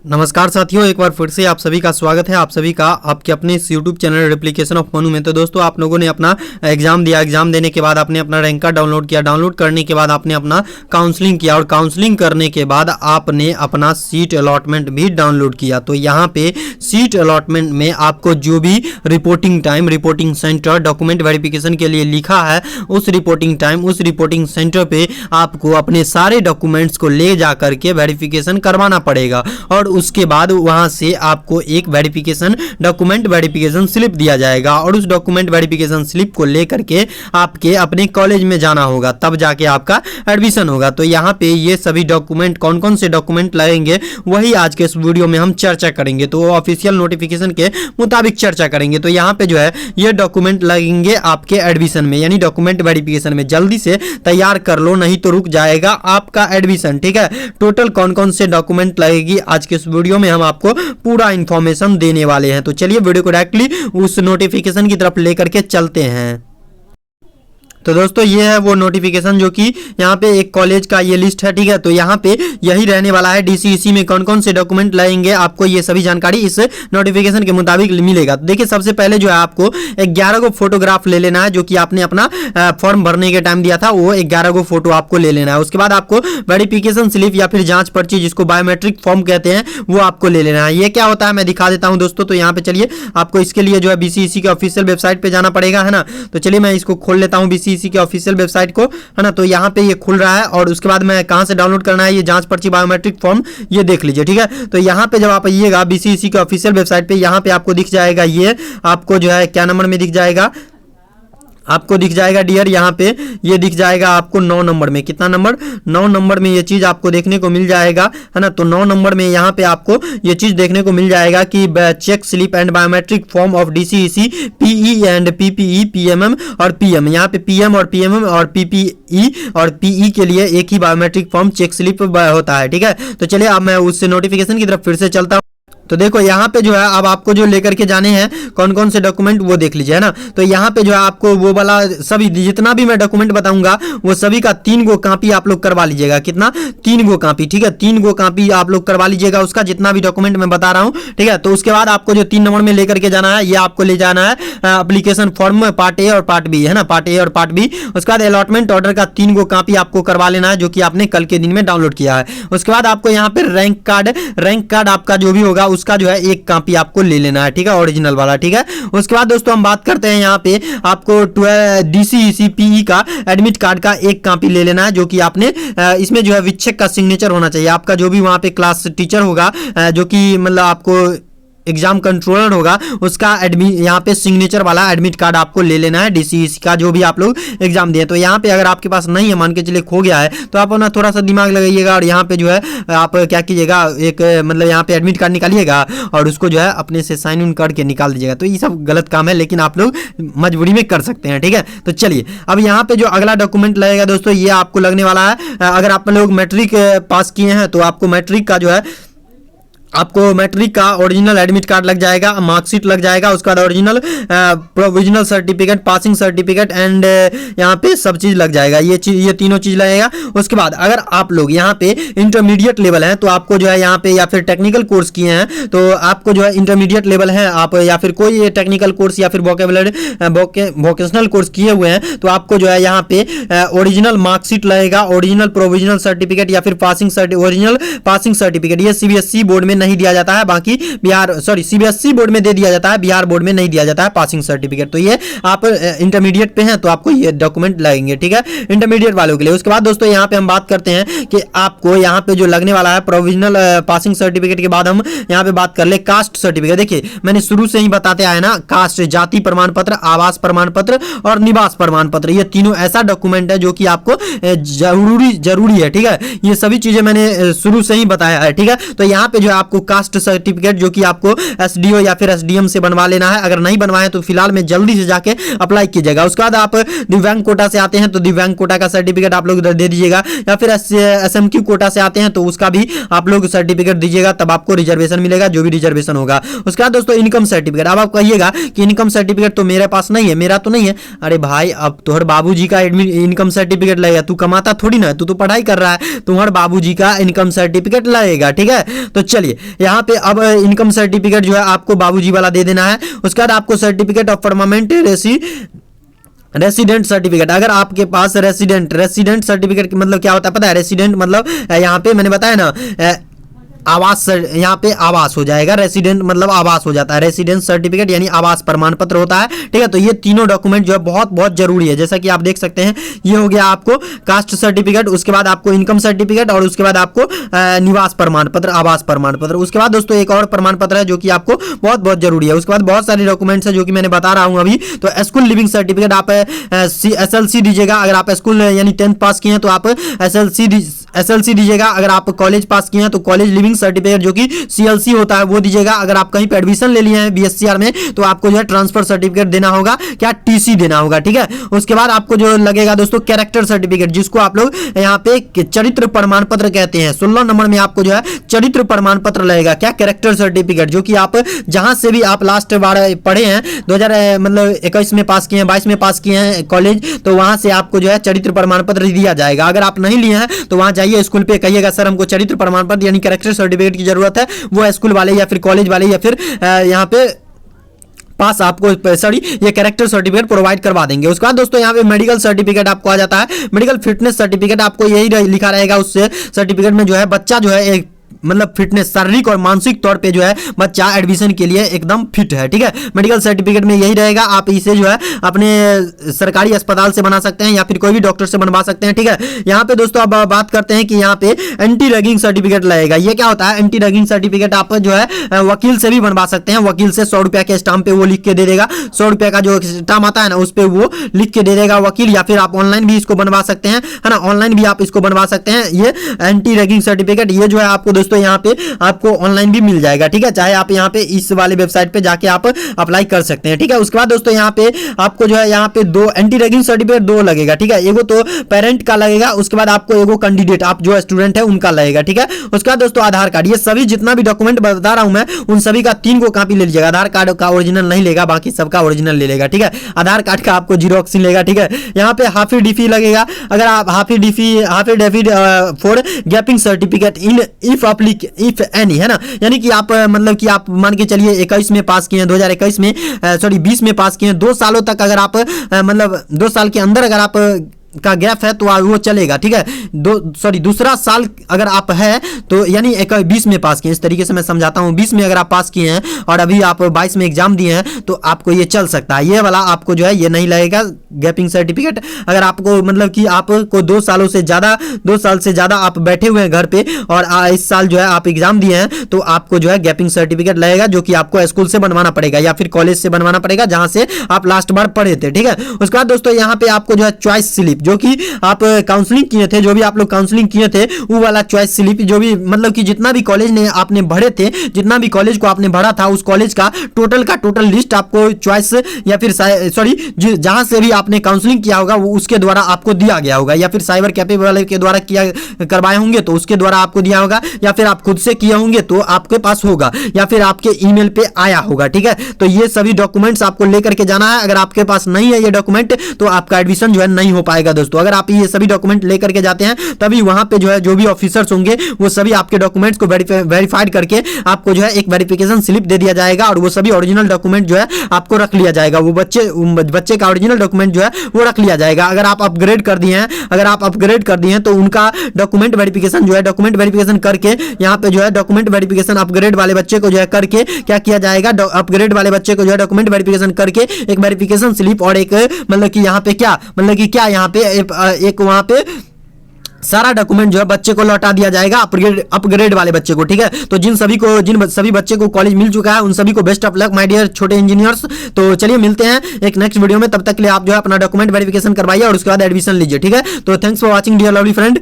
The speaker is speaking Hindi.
नमस्कार साथियों, एक बार फिर से आप सभी का स्वागत है। आप सभी का आपके अपने इस YouTube channel replication of Manu में। तो दोस्तों, आप लोगों ने अपना एग्जाम दिया, एग्जाम देने के बाद आपने अपना रैंक कार्ड डाउनलोड किया, डाउनलोड करने के बाद आपने अपना काउंसलिंग किया और काउंसलिंग करने के बाद आपने अपना सीट अलॉटमेंट भी डाउनलोड किया। तो यहाँ पे सीट अलॉटमेंट में आपको जो भी reporting time, reporting centre document verification के लिए लिखा है, उस रिपोर्टिंग टाइम, उस रिपोर्टिंग सेंटर पे आपको अपने सारे डॉक्यूमेंट्स को ले जा करके वेरिफिकेशन करवाना पड़ेगा और उसके बाद वहां से आपको एक वेरिफिकेशन डॉक्यूमेंट वेरिफिकेशन स्लिप दिया जाएगा और उस डॉक्यूमेंट वेरिफिकेशन स्लिप को लेकर के आपके अपने कॉलेज में जाना होगा, तब जाके आपका एडमिशन होगा। तो यहाँ पे ये सभी डॉक्यूमेंट, कौन कौन से डॉक्यूमेंट लगेंगे, वही आज के इस वीडियो में हम चर्चा करेंगे। तो ऑफिशियल नोटिफिकेशन के मुताबिक चर्चा करेंगे। तो यहाँ पे जो है ये डॉक्यूमेंट लगेंगे आपके एडमिशन में, यानी डॉक्यूमेंट वेरिफिकेशन में। जल्दी से तैयार कर लो, नहीं तो रुक जाएगा आपका एडमिशन। ठीक है, टोटल कौन कौन से डॉक्यूमेंट लगेगी आज के इस वीडियो में हम आपको पूरा इंफॉर्मेशन देने वाले हैं। तो चलिए वीडियो को डायरेक्टली उस नोटिफिकेशन की तरफ लेकर के चलते हैं। तो दोस्तों, ये है वो नोटिफिकेशन जो कि यहाँ पे एक कॉलेज का ये लिस्ट है। ठीक है, तो यहाँ पे यही रहने वाला है। डीसीईसी में कौन कौन से डॉक्यूमेंट लगेंगे, आपको ये सभी जानकारी इस नोटिफिकेशन के मुताबिक मिलेगा। तो देखिए, सबसे पहले जो है आपको 11 को फोटोग्राफ ले लेना है, जो कि आपने अपना फॉर्म भरने के टाइम दिया था, वो 11 को फोटो आपको ले लेना है। उसके बाद आपको वेरिफिकेशन स्लिप या फिर जांच पर्ची, जिसको बायोमेट्रिक फॉर्म कहते हैं, वो आपको ले लेना है। ये क्या होता है मैं दिखा देता हूँ दोस्तों। तो यहाँ पे चलिए, आपको इसके लिए जो है बीसीईसी के ऑफिशियल वेबसाइट पे जाना पड़ेगा, है ना। तो चलिए मैं इसको खोल लेता हूँ बीसीईसी के ऑफिशियल वेबसाइट को, है ना। तो यहाँ पे ये खुल रहा है और उसके बाद मैं कहाँ से डाउनलोड करना है, ये जांच पर्ची बायोमेट्रिक फॉर्म, ये देख लीजिए। ठीक है, तो यहाँ पे जब आप आइएगा बीसीईसी के ऑफिशियल वेबसाइट पे, यहाँ पे आपको दिख जाएगा, ये आपको जो है क्या नंबर में दिख जाएगा, आपको दिख जाएगा डियर, यहाँ पे ये दिख जाएगा आपको 9 नंबर में। कितना नंबर? 9 नंबर में ये चीज आपको देखने को मिल जाएगा, है ना। तो 9 नंबर में यहाँ पे आपको ये चीज देखने को मिल जाएगा कि check slip and biometric form of DCEC PE and PPE, PMM और पीएम। यहाँ पे पीएम और पीएमएम और पीपीई और पीई के लिए एक ही बायोमेट्रिक फॉर्म चेक स्लिप होता है। ठीक है, तो चलिए अब मैं उस नोटिफिकेशन की तरफ फिर से चलता हूँ। तो देखो, यहाँ पे जो है अब आपको जो लेकर के जाने हैं कौन कौन से डॉक्यूमेंट, वो देख लीजिए, है ना। तो यहाँ पे जो है आपको वो वाला सभी, जितना भी मैं डॉक्यूमेंट बताऊंगा वो सभी का 3 गो कापी आप लोग करवा लीजिएगा। कितना? 3 गो कापी। ठीक है, 3 गो कापी आप लोग करवा लीजिएगा उसका, जितना भी डॉक्यूमेंट मैं बता रहा हूँ। ठीक है, तो उसके बाद आपको जो 3 नंबर में लेकर के जाना है, ये आपको ले जाना है एप्लीकेशन फॉर्म में, पार्ट ए और पार्ट बी, है ना, पार्ट ए और पार्ट बी। उसके बाद अलॉटमेंट ऑर्डर का 3 गो कापी आपको करवा लेना है, जो कि आपने कल के दिन में डाउनलोड किया है। उसके बाद आपको यहाँ पे रैंक कार्ड आपका जो भी होगा उसका जो है एक कापी आपको ले लेना है। ठीक है, ओरिजिनल वाला। ठीक है, उसके बाद दोस्तों हम बात करते हैं, यहाँ पे आपको डीसीईसी पीई का एडमिट कार्ड का एक कापी ले लेना है, जो कि आपने इसमें जो है विच्छेद का सिग्नेचर होना चाहिए। आपका जो भी वहां पे क्लास टीचर होगा, जो कि मतलब आपको एग्जाम कंट्रोलर होगा, उसका यहाँ पे सिग्नेचर वाला एडमिट कार्ड आपको ले लेना है, डीसीईसी का जो भी आप लोग एग्जाम दिए। तो यहाँ पे अगर आपके पास नहीं है, मान के चलिए खो गया है, तो आप अपना थोड़ा सा दिमाग लगाइएगा और यहाँ पे जो है आप क्या कीजिएगा, एक मतलब यहाँ पे एडमिट कार्ड निकालिएगा और उसको जो है अपने से साइन इन करके निकाल दीजिएगा। तो ये सब गलत काम है, लेकिन आप लोग मजबूरी में कर सकते हैं। ठीक है, तो चलिए अब यहाँ पे जो अगला डॉक्यूमेंट लगेगा दोस्तों, ये आपको लगने वाला है, अगर आप लोग मैट्रिक पास किए हैं तो आपको मैट्रिक का जो है, आपको मैट्रिक का ओरिजिनल एडमिट कार्ड लग जाएगा, मार्कशीट लग जाएगा, उसके बाद original provisional certificate, passing certificate and यहाँ पे सब चीज़ लग जाएगा। ये तीनों चीज़ लगेगा। उसके बाद अगर आप लोग यहाँ पे इंटरमीडिएट लेवल है, तो आपको जो है यहाँ पे, या फिर टेक्निकल कोर्स किए हैं तो आपको जो है इंटरमीडिएट लेवल है आप, या फिर कोई टेक्निकल कोर्स या फिर वोकेशनल कोर्स किए हुए हैं, तो आपको जो है यहाँ पे ओरिजिनल मार्कशीट लगेगा, ओरिजिनल प्रोविजनल सर्टिफिकेट या फिर ओरिजिनल पासिंग सर्टिफिकेट। ये सीबीएसई बोर्ड में नहीं दिया जाता है, बाकी सीबीएसई बोर्ड में दे दिया जाता है, बिहार बोर्ड में नहीं दिया जाता है पासिंग सर्टिफिकेट। तो ये आप इंटरमीडिएट पे हैं तो आपको ये डॉक्यूमेंट लगेंगे। ठीक है, इंटरमीडिएट वालों के लिए। उसके बाद दोस्तों यहाँ पे हम बात करते हैं कि आपको यहाँ पे जो लगने वाला है प्रोविजनल पासिंग सर्टिफिकेट के बाद हम यहाँ पे बात कर ले कास्ट सर्टिफिकेट। देखिए, मैंने शुरू से ही बताते आए ना, कास्ट, जाति प्रमाण पत्र, आवास प्रमाण पत्र और निवास प्रमाण पत्र, ये तीनों ऐसा डॉक्यूमेंट है जो कि आपको जरूरी है। ठीक है, ये सभी चीजें मैंने शुरू से ही बताया है। ठीक है, तो यहाँ पे जो आपको कास्ट सर्टिफिकेट, जो कि आपको एसडीओ या फिर एसडीएम से बनवा लेना है। अगर नहीं बनवाए तो फिलहाल में जल्दी से जाके अप्लाई कीजिएगा। उसके बाद आप दिव्यांग कोटा से आते हैं तो दिव्यांग कोटा का सर्टिफिकेट आप लोग दे दीजिएगा, या फिर एसएमक्यू कोटा से आते हैं तो उसका भी आप लोग सर्टिफिकेट दीजिएगा, तब आपको रिजर्वेशन मिलेगा, जो भी रिजर्वेशन होगा। उसके बाद दोस्तों इनकम सर्टिफिकेट। अब आप कहिएगा कि इनकम सर्टिफिकेट तो मेरे पास नहीं है, मेरा तो नहीं है। अरे भाई, अब तुम्हारे बाबूजी का इनकम सर्टिफिकेट लगेगा, तू कमाता थोड़ी ना है, तू तो पढ़ाई कर रहा है, तुम्हारे बाबूजी का इनकम सर्टिफिकेट लगेगा। ठीक है, तो चलिए यहाँ पे अब इनकम सर्टिफिकेट जो है आपको बाबूजी वाला दे देना है। उसके बाद आपको certificate of permanent resident certificate, अगर आपके पास रेसिडेंट सर्टिफिकेट मतलब क्या होता है पता है? रेसिडेंट मतलब यहाँ पे मैंने बताया ना आवास, यहाँ पे आवास हो जाएगा, रेसिडेंट मतलब आवास हो जाता है, रेसिडेंस सर्टिफिकेट यानी आवास प्रमाण पत्र होता है। ठीक है, तो ये तीनों डॉक्यूमेंट जो है बहुत बहुत जरूरी है। जैसा कि आप देख सकते हैं ये हो गया आपको कास्ट सर्टिफिकेट, उसके बाद आपको इनकम सर्टिफिकेट और उसके बाद आपको निवास प्रमाण पत्र, आवास प्रमाण पत्र। उसके बाद दोस्तों एक और प्रमाण पत्र है जो कि आपको बहुत बहुत जरूरी है। उसके बाद बहुत सारे डॉक्यूमेंट्स है जो कि मैंने बता रहा हूँ अभी। तो स्कूल लिविंग सर्टिफिकेट आप SLC दीजिएगा, अगर आप स्कूल यानी 10th पास किए हैं तो आप SLC दीजिएगा, अगर आप कॉलेज पास किए हैं तो कॉलेज लिविंग सर्टिफिकेट जो कि CLC होता है वो दीजिएगा। अगर आप कहीं पे एडमिशन ले लिए हैं BSCR में तो आपको जो है ट्रांसफर सर्टिफिकेट देना होगा, क्या TC देना होगा। ठीक है, उसके बाद आपको जो लगेगा दोस्तों कैरेक्टर सर्टिफिकेट, जिसको आप लोग यहाँ पे चरित्र प्रमाण पत्र कहते हैं। 16 नंबर में आपको जो है चरित्र प्रमाण पत्र लगेगा, क्या कैरेक्टर सर्टिफिकेट, जो कि आप जहां से भी आप लास्ट बार पढ़े हैं 2021 में पास किए हैं, 22 में पास किए हैं कॉलेज, तो वहां से आपको जो है चरित्र प्रमाण पत्र दिया जाएगा। अगर आप नहीं लिए हैं तो वहां जाइए स्कूल पे, कहिएगा सर हमको चरित्र प्रमाण पत्र यानी कैरेक्टर सर्टिफिकेट की जरूरत है। वो स्कूल वाले या फिर कॉलेज वाले या फिर यहाँ पे पास आपको ये कैरेक्टर सर्टिफिकेट प्रोवाइड करवा देंगे। उसके बाद दोस्तों यहाँ पे मेडिकल सर्टिफिकेट आपको आ जाता है। मेडिकल फिटनेस सर्टिफिकेट आपको यही लिखा रहेगा उससे सर्टिफिकेट में जो है बच्चा जो है एक मतलब फिटनेस शारीरिक और मानसिक तौर पे जो है बच्चा एडमिशन के लिए एकदम फिट है। ठीक है, मेडिकल सर्टिफिकेट में यही रहेगा। आप इसे जो है अपने सरकारी अस्पताल से बना सकते हैं या फिर कोई भी डॉक्टर से बनवा सकते हैं। ठीक है, यहाँ पे दोस्तों अब बात करते हैं कि यहाँ पे एंटी रैगिंग सर्टिफिकेट लगेगा। ये क्या होता है? एंटी रैगिंग सर्टिफिकेट आप जो है वकील से भी बनवा सकते हैं। वकील से 100 रुपया के स्टाम्प पे वो लिख के दे देगा, 100 रुपया का जो स्टाम्प आता है ना उस पे वो लिख के दे देगा वकील। या फिर आप ऑनलाइन भी इसको बनवा सकते हैं, है ना, ऑनलाइन भी आप इसको बनवा सकते हैं। ये एंटी रैगिंग सर्टिफिकेट ये जो है आपको दोस्तों यहाँ पे आपको ऑनलाइन भी मिल जाएगा। ठीक है, चाहे आप यहाँ पे इस वाले वेबसाइट पे जाके आप अप्लाई कर सकते हैं। ठीक है, उसके बाद दोस्तों यहाँ पे आपको जो है यहाँ पे दो एंटी रैगिंग सर्टिफिकेट दो लगेगा। ठीक है, एगो तो पेरेंट का लगेगा, उसके बाद आपको एगो कैंडिडेट आप जो स्टूडेंट है उनका लगेगा। ठीक है, उसके बाद दोस्तों आधार कार्ड, ये सभी जितना भी डॉक्यूमेंट बता रहा हूं मैं उन सभी का 3 को कॉपी ले लीजिएगा। आधार कार्ड का ओरिजिनल नहीं लेगा, बाकी सबका ओरिजिनल ले लेगा। ठीक है, आधार कार्ड का आपको जीरोक्स लेगा। ठीक है, यहाँ पे हाफी डिफी लगेगा। अगर आप हाफी डेफिड फॉर गैपिंग सर्टिफिकेट इन इफ एनी, है ना, यानी कि आप मतलब कि आप मान के चलिए 21 में पास किए हैं, 2021 में 20 में पास किए हैं, 2 सालों तक अगर आप मतलब 2 साल के अंदर अगर आप का गैप है तो वो चलेगा। ठीक है, दूसरा साल अगर आप है तो यानी 20 में पास किए, इस तरीके से मैं समझाता हूं, 20 में अगर आप पास किए हैं और अभी आप 22 में एग्जाम दिए हैं तो आपको ये चल सकता है। ये वाला आपको जो है ये नहीं लगेगा गैपिंग सर्टिफिकेट। अगर आपको मतलब कि आपको 2 साल से ज्यादा आप बैठे हुए हैं घर पे और इस साल जो है आप एग्जाम दिए हैं तो आपको जो है गैपिंग सर्टिफिकेट लगेगा, जो कि आपको स्कूल से बनवाना पड़ेगा या फिर कॉलेज से बनवाना पड़ेगा जहां से आप लास्ट बार पढ़े थे। ठीक है, उसके बाद दोस्तों यहाँ पे आपको जो है चॉइस स्लिप, जो कि आप काउंसलिंग किए थे, जो भी आप लोग काउंसलिंग किए थे वो वाला चॉइस स्लिप, जो भी मतलब कि जितना भी कॉलेज ने आपने भरे थे, जितना भी कॉलेज को आपने भरा था उस कॉलेज का टोटल लिस्ट आपको चॉइस या फिर जहां से भी आपने काउंसलिंग किया होगा वो उसके द्वारा आपको दिया गया होगा, या फिर साइबर कैफे वाले के द्वारा किया करवाए होंगे तो उसके द्वारा आपको दिया होगा, या फिर आप खुद से किए होंगे तो आपके पास होगा, या फिर आपके ईमेल पे आया होगा। ठीक है, तो ये सभी डॉक्यूमेंट्स आपको लेकर के जाना है। अगर आपके पास नहीं है ये डॉक्यूमेंट तो आपका एडमिशन जो है नहीं हो पाएगा दोस्तों। अगर आप ये सभी डॉक्यूमेंट लेकर के जाते हैं तभी वहां पे जो है जो भी ऑफिसर्स होंगे वो सभी आपके डॉक्यूमेंट्स को वेरीफाइड करके आपको जो है एक वेरिफिकेशन स्लिप दे दिया जाएगा और वो सभी ओरिजिनल डॉक्यूमेंट जो है आपको रख लिया जाएगा। वो बच्चे का ओरिजिनल डॉक्यूमेंट जो है वो रख लिया जाएगा। अगर आप अपग्रेड कर दिए हैं तो उनका डॉक्यूमेंट वेरिफिकेशन जो है डॉक्यूमेंट वेरिफिकेशन करके यहाँ पे जो है डॉक्यूमेंट वेरिफिकेशन अपग्रेड वाले बच्चे को जो है करके क्या किया जाएगा, अपग्रेड वाले बच्चे को जो है डॉक्यूमेंट वेरिफिकेशन करके एक वेरिफिकेशन स्लिप और एक मतलब कि यहाँ पे क्या यहाँ पे एक वहां पे सारा डॉक्यूमेंट जो है बच्चे को लौटा दिया जाएगा, अपग्रेड वाले बच्चे को। ठीक है, तो जिन सभी बच्चे को कॉलेज मिल चुका है उन सभी को best of luck my dear छोटे इंजीनियर्स। तो चलिए मिलते हैं एक नेक्स्ट वीडियो में, तब तक के लिए आप जो है अपना डॉक्यूमेंट वेरिफिकेशन करवाइए और उसके बाद एडमिशन लीजिए। ठीक है, तो thanks for watching dear lovely friend.